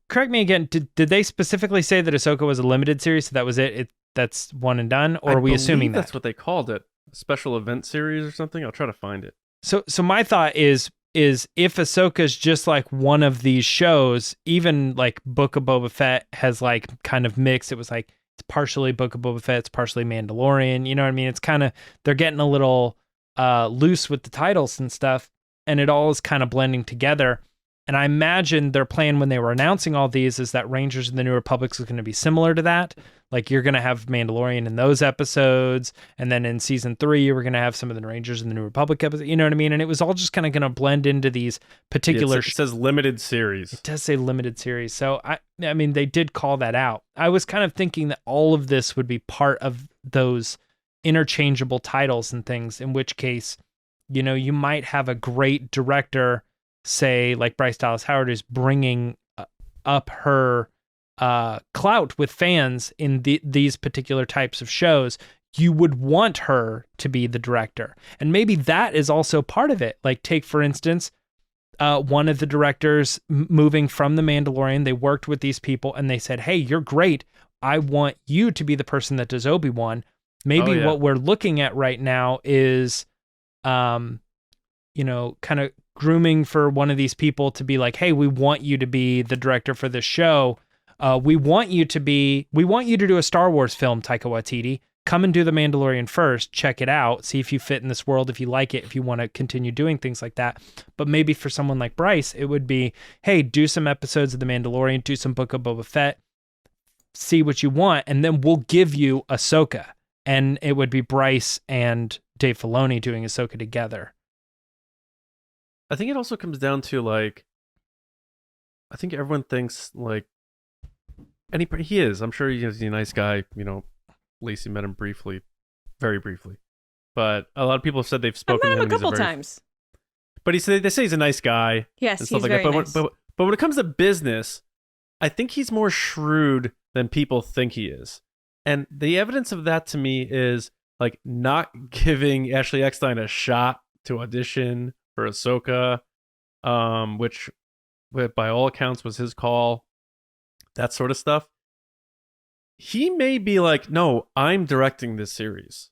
correct me again, did they specifically say that Ahsoka was a limited series, so that was it? That's one and done, or are we assuming that? That's what they called it, a special event series or something? I'll try to find it. So my thought is, is if Ahsoka's just like one of these shows, even like Book of Boba Fett has like kind of mixed. It was like it's partially Book of Boba Fett, it's partially Mandalorian. You know what I mean? It's kind of, they're getting a little loose with the titles and stuff, and it all is kind of blending together. And I imagine their plan when they were announcing all these is that Rangers of the New Republic is going to be similar to that. Like you're going to have Mandalorian in those episodes. And then in season 3, we're going to have some of the Rangers in the New Republic episodes. You know what I mean? And it was all just kind of going to blend into these particular... It says limited series. It does say limited series. So, I mean, they did call that out. I was kind of thinking that all of this would be part of those interchangeable titles and things, in which case, you know, you might have a great director, say like Bryce Dallas Howard, is bringing up her clout with fans in these particular types of shows. You would want her to be the director, and maybe that is also part of it. Like take for instance, one of the directors moving from The Mandalorian, they worked with these people and they said, hey, you're great, I want you to be the person that does Obi-Wan. Maybe what we're looking at right now is you know, kind of grooming for one of these people to be like, hey, we want you to be the director for this show. We want you to do a Star Wars film, Taika Waititi. Come and do The Mandalorian first, check it out, see if you fit in this world, if you like it, if you want to continue doing things like that. But maybe for someone like Bryce, it would be, hey, do some episodes of The Mandalorian, do some Book of Boba Fett, see what you want, and then we'll give you Ahsoka. And it would be Bryce and Dave Filoni doing Ahsoka together. I think it also comes down to like, I think everyone thinks like, and he is. I'm sure he's a nice guy. You know, Lacey met him briefly, very briefly, but a lot of people have said they've spoken I've met to him a couple times. But they say he's a nice guy. Yes, and stuff he's like very that. nice. But when it comes to business, I think he's more shrewd than people think he is. And the evidence of that to me is like not giving Ashley Eckstein a shot to audition for Ahsoka, which by all accounts was his call, that sort of stuff. He may be like, no, I'm directing this series.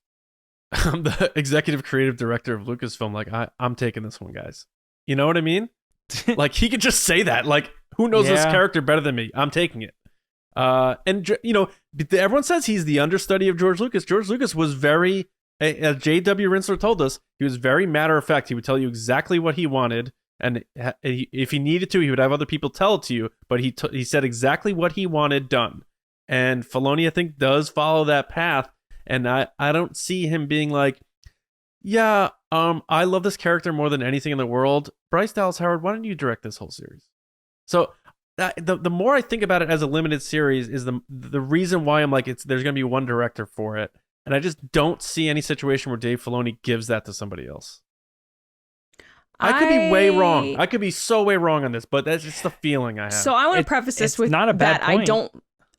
I'm the executive creative director of Lucasfilm. Like, I'm taking this one, guys. You know what I mean? Like, he could just say that. Like, who knows this character better than me? I'm taking it. And, you know, everyone says he's the understudy of George Lucas. George Lucas was very, as J.W. Rinsler told us, he was very matter of fact. He would tell you exactly what he wanted. And if he needed to, he would have other people tell it to you. But he said exactly what he wanted done. And Filoni, I think, does follow that path. And I don't see him being like, yeah, I love this character more than anything in the world. Bryce Dallas Howard, why don't you direct this whole series? So the more I think about it as a limited series is the reason why I'm like, there's going to be one director for it. And I just don't see any situation where Dave Filoni gives that to somebody else. I could be way wrong. I could be so way wrong on this, but that's just the feeling I have. So I want to preface this with not a bad that point.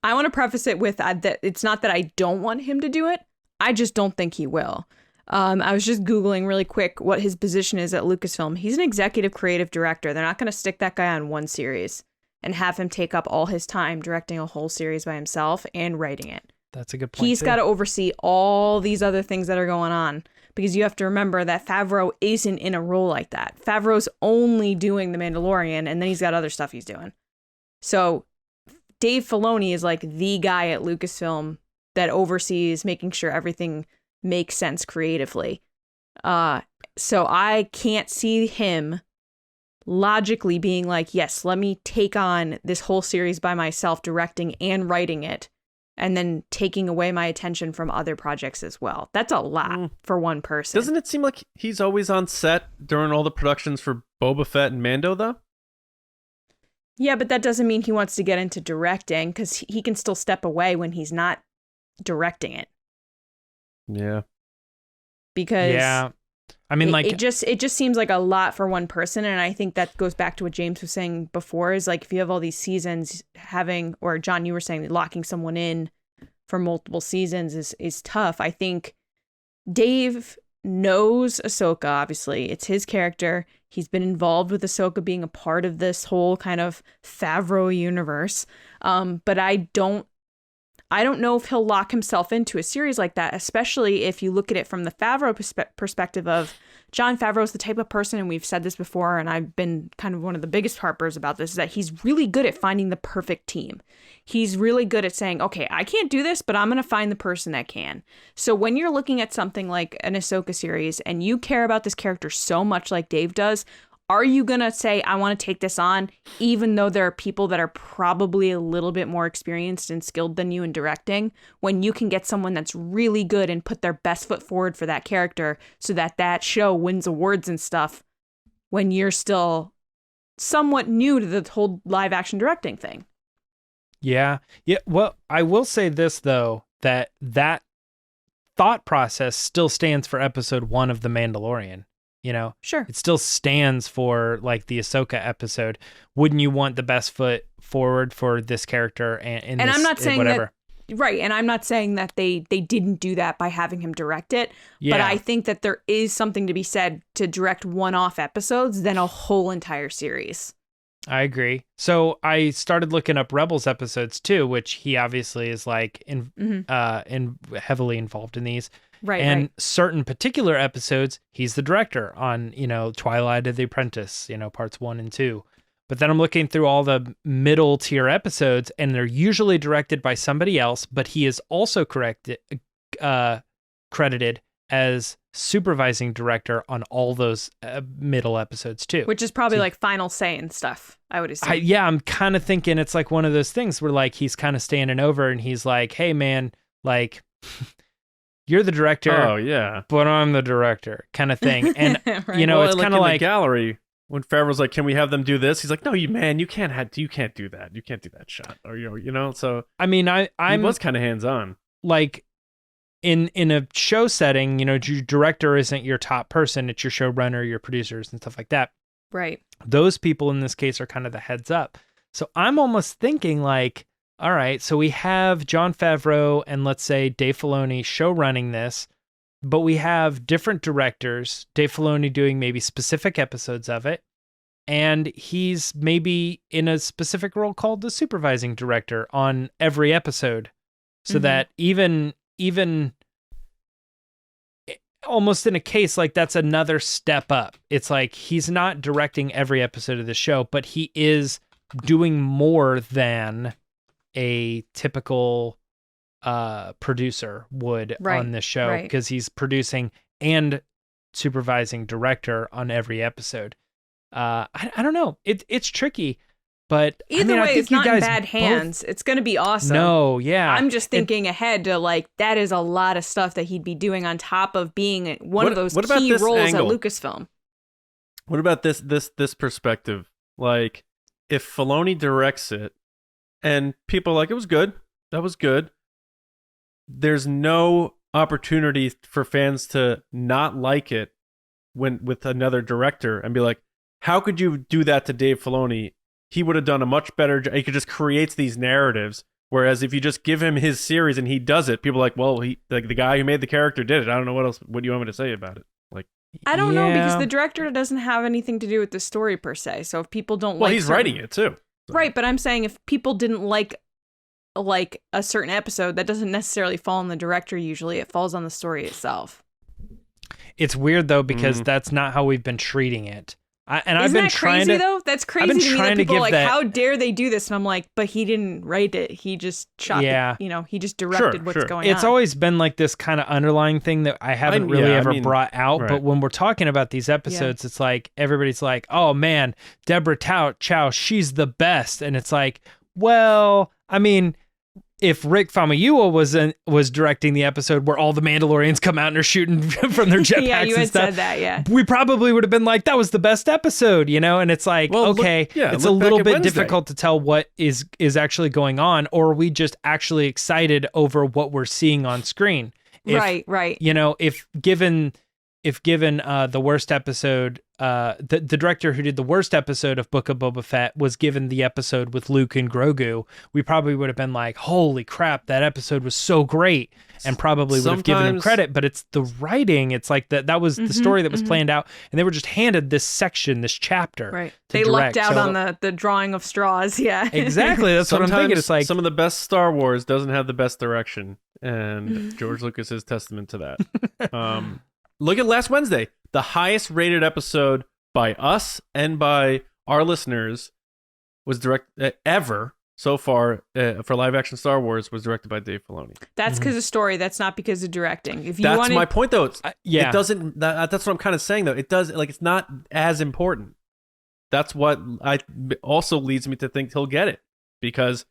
I want to preface it with that it's not that I don't want him to do it. I just don't think he will. I was just Googling really quick what his position is at Lucasfilm. He's an executive creative director. They're not going to stick that guy on one series and have him take up all his time directing a whole series by himself and writing it. That's a good point. He's got to oversee all these other things that are going on, because you have to remember that Favreau isn't in a role like that. Favreau's only doing The Mandalorian, and then he's got other stuff he's doing. So Dave Filoni is like the guy at Lucasfilm that oversees making sure everything makes sense creatively. So I can't see him logically being like, yes, let me take on this whole series by myself, directing and writing it, and then taking away my attention from other projects as well. That's a lot for one person. Doesn't it seem like he's always on set during all the productions for Boba Fett and Mando, though? Yeah, but that doesn't mean he wants to get into directing, because he can still step away when he's not directing it. Yeah. Because I mean, it just seems like a lot for one person, and I think that goes back to what James was saying before, is like if you have all these seasons or John, you were saying locking someone in for multiple seasons is tough. I think Dave knows Ahsoka, obviously. It's his character. He's been involved with Ahsoka being a part of this whole kind of Favreau universe. But I I don't know if he'll lock himself into a series like that, especially if you look at it from the Favreau perspective of Jon Favreau's the type of person, and we've said this before, and I've been kind of one of the biggest harpers about this, is that he's really good at finding the perfect team. He's really good at saying, okay, I can't do this, but I'm going to find the person that can. So when you're looking at something like an Ahsoka series and you care about this character so much like Dave does, are you going to say, I want to take this on, even though there are people that are probably a little bit more experienced and skilled than you in directing, when you can get someone that's really good and put their best foot forward for that character so that that show wins awards and stuff when you're still somewhat new to the whole live action directing thing? Yeah. Yeah. Well, I will say this, though, that thought process still stands for episode 1 of The Mandalorian. You know, sure, it still stands for like the Ahsoka episode. Wouldn't you want the best foot forward for this character? And I'm not saying whatever. that, right. And I'm not saying that they didn't do that by having him direct it. Yeah. But I think that there is something to be said to direct one-off episodes than a whole entire series. I agree. So I started looking up Rebels episodes too, which he obviously is like heavily involved in these. Right. And certain particular episodes, he's the director on, Twilight of the Apprentice, parts 1 and 2. But then I'm looking through all the middle tier episodes, and they're usually directed by somebody else, but he is also credited as supervising director on all those middle episodes too. Which is probably like final say and stuff, I would assume. I'm kind of thinking it's like one of those things where like he's kind of standing over and he's like, hey man, like... You're the director. Oh yeah, but I'm the director, kind of thing. And right. It's kind of like the gallery when Favreau's like, "Can we have them do this?" He's like, "No, you can't do that. You can't do that shot." Or So I mean, I was kind of hands on. Like in a show setting, your director isn't your top person; it's your showrunner, your producers, and stuff like that. Right. Those people in this case are kind of the heads up. So I'm almost thinking like, all right, so we have Jon Favreau and let's say Dave Filoni show running this, but we have different directors, Dave Filoni doing maybe specific episodes of it, and he's maybe in a specific role called the supervising director on every episode, so that even almost in a case like that's another step up. It's like he's not directing every episode of the show, but he is doing more than a typical producer would on this show, because he's producing and supervising director on every episode. I don't know. It's tricky, but either way, I think it's not in bad hands. It's going to be awesome. No, yeah. I'm just thinking ahead to like, that is a lot of stuff that he'd be doing on top of being one of those key roles angle? At Lucasfilm. What about this perspective? Like, if Filoni directs it, and people are like, it was good. That was good. There's no opportunity for fans to not like it with another director and be like, how could you do that to Dave Filoni? He would have done a much better job. He could just create these narratives. Whereas if you just give him his series and he does it, people are like, well, he like the guy who made the character did it. I don't know what do you want me to say about it? Like, I don't know, because the director doesn't have anything to do with the story per se. So if people don't well, he's writing it too. Right, but I'm saying if people didn't like a certain episode, that doesn't necessarily fall on the director usually. It falls on the story itself. It's weird, though, because that's not how we've been treating it. I've been trying crazy, to, though? That's crazy to me that people are like, how dare they do this? And I'm like, but he didn't write it. He just shot it. He just directed what's going on. It's always been like this kind of underlying thing that I haven't really brought out. Right. But when we're talking about these episodes, it's like, everybody's like, oh man, Deborah Chow, she's the best. And it's like, well, I mean, if Rick Famuyiwa was directing the episode where all the Mandalorians come out and are shooting from their jetpacks yeah, you had and stuff, said that, yeah. We probably would have been like, that was the best episode, And it's like, well, it's a little bit difficult to tell what is actually going on, or are we just actually excited over what we're seeing on screen? Right. If given the worst episode the director who did the worst episode of Book of Boba Fett was given the episode with Luke and Grogu, we probably would have been like, holy crap, that episode was so great, and probably would have given him credit. But it's the writing. It's like that was the story that was planned out, and they were just handed this section, this chapter. Right. They lucked out on the drawing of straws. Yeah. Exactly. That's what I'm thinking. It's like some of the best Star Wars doesn't have the best direction, and George Lucas is testament to that. Look at last Wednesday. The highest rated episode by us and by our listeners was ever so far for live action Star Wars was directed by Dave Filoni. That's because of story. That's not because of directing. If you that's my point, though. Yeah, it doesn't. That's what I'm kind of saying, though. It does it's not as important. That's what also leads me to think he'll get it, because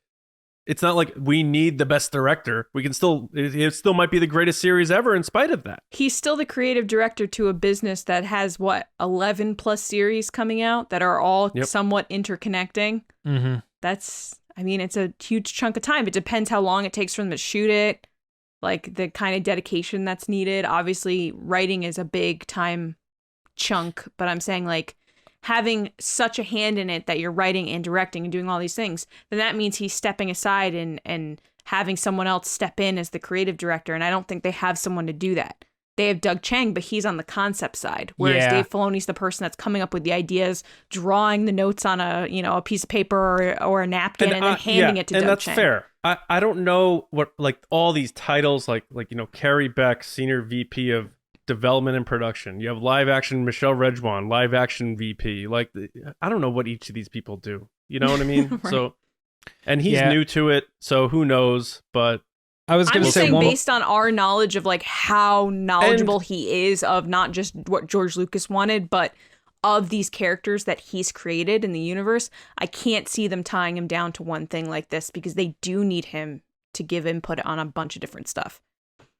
it's not like we need the best director. We can still, it still might be the greatest series ever in spite of that. He's still the creative director to a business that has 11 plus series coming out that are all somewhat interconnecting. Mm-hmm. It's a huge chunk of time. It depends how long it takes for them to shoot it, like the kind of dedication that's needed. Obviously, writing is a big time chunk, but I'm saying like, having such a hand in it that you're writing and directing and doing all these things, then that means he's stepping aside and having someone else step in as the creative director. And I don't think they have someone to do that. They have Doug Chiang, but he's on the concept side. Whereas Dave Filoni's the person that's coming up with the ideas, drawing the notes on a piece of paper or a napkin and then handing it to Doug Chiang. And that's fair. I don't know what, like all these titles, like Carrie Beck, Senior VP of Development and Production. You have live action Michelle Redjwan, live action VP. Like, I don't know what each of these people do. You know what I mean? Right. So, and he's new to it, so who knows? But I was going to say, based on our knowledge of like how knowledgeable he is of not just what George Lucas wanted, but of these characters that he's created in the universe, I can't see them tying him down to one thing like this, because they do need him to give input on a bunch of different stuff.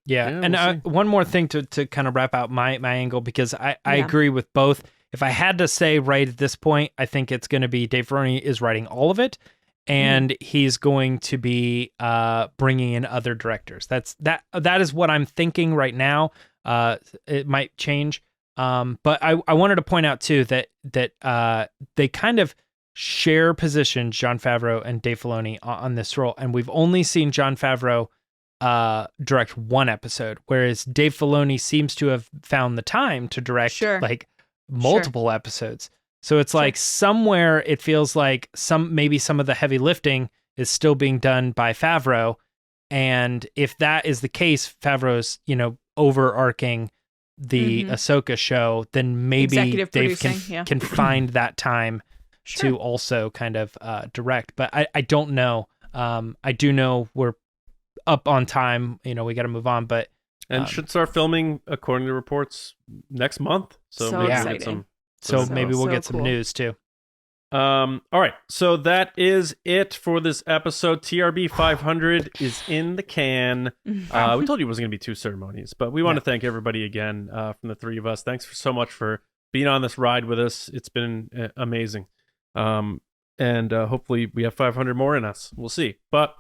Yeah, and one more thing to kind of wrap out my angle, because I agree with both. If I had to say right at this point, I think it's going to be Dave Filoni is writing all of it, and he's going to be bringing in other directors. That is what I'm thinking right now. It might change, but I wanted to point out too that they kind of share positions, Jon Favreau and Dave Filoni, on this role, and we've only seen Jon Favreau direct one episode, whereas Dave Filoni seems to have found the time to direct like multiple episodes. So it's like somewhere it feels like maybe some of the heavy lifting is still being done by Favreau, and if that is the case, Favreau's overarching the Ahsoka show, then maybe Dave can find that time to also kind of direct. But I don't know. I do know we're up on time, we got to move on, but should start filming according to reports next month. So maybe we'll get some. Maybe we'll get some news too. All right, so that is it for this episode. TRB 500 is in the can. We told you it wasn't going to be 2 ceremonies, but we want to thank everybody again from the 3 of us. Thanks so much for being on this ride with us. It's been amazing, and hopefully we have 500 more in us. We'll see, but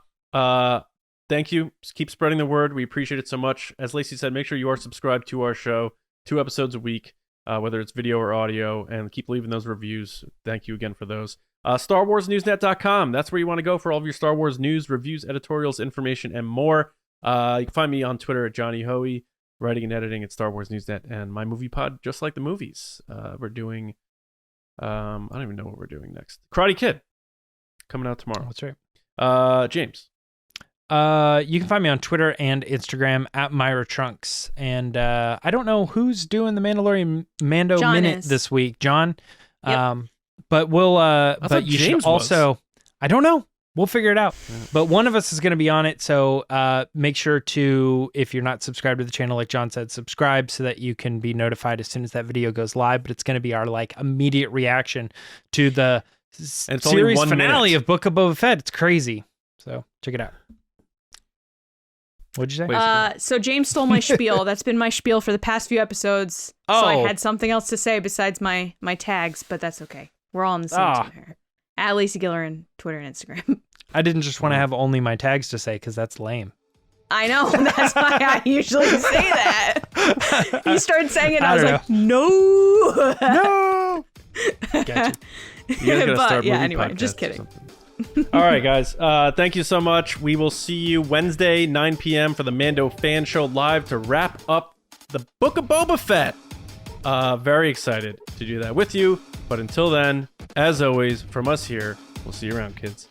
thank you. Just keep spreading the word. We appreciate it so much. As Lacey said, make sure you are subscribed to our show. 2 episodes a week, whether it's video or audio, and keep leaving those reviews. Thank you again for those. StarWarsNewsNet.com. That's where you want to go for all of your Star Wars news, reviews, editorials, information, and more. You can find me on Twitter at Johnny Hoey, writing and editing at Star Wars Newsnet, and my movie pod, Just Like the Movies. We're doing, I don't even know what we're doing next. Karate Kid, coming out tomorrow. That's right. James. You can find me on Twitter and Instagram at Myra Trunks. And I don't know who's doing the Mandalorian Mando John Minute is. this week, John. Yep. But we'll but you James should also was. I don't know. We'll figure it out. But one of us is going to be on it, so make sure to, if you're not subscribed to the channel, like John said, subscribe so that you can be notified as soon as that video goes live. But it's going to be our immediate reaction to the series finale of Book of Boba Fett. It's crazy. So check it out. What'd you say? So James stole my spiel. That's been my spiel for the past few episodes. So I had something else to say besides my tags, but that's okay. We're all on the same team here. At Lacey Gilleran, Twitter and Instagram. I didn't just want to have only my tags to say, because that's lame. I know. That's why I usually say that. He started saying it, and I was like, no. No. Gotcha. You guys gotta But, start yeah, movie anyway, podcasts just or kidding. something. All right, guys. Thank you so much. We will see you Wednesday, 9 p.m. for the Mando Fan Show live to wrap up the Book of Boba Fett. Very excited to do that with you. But until then, as always, from us here, we'll see you around, kids.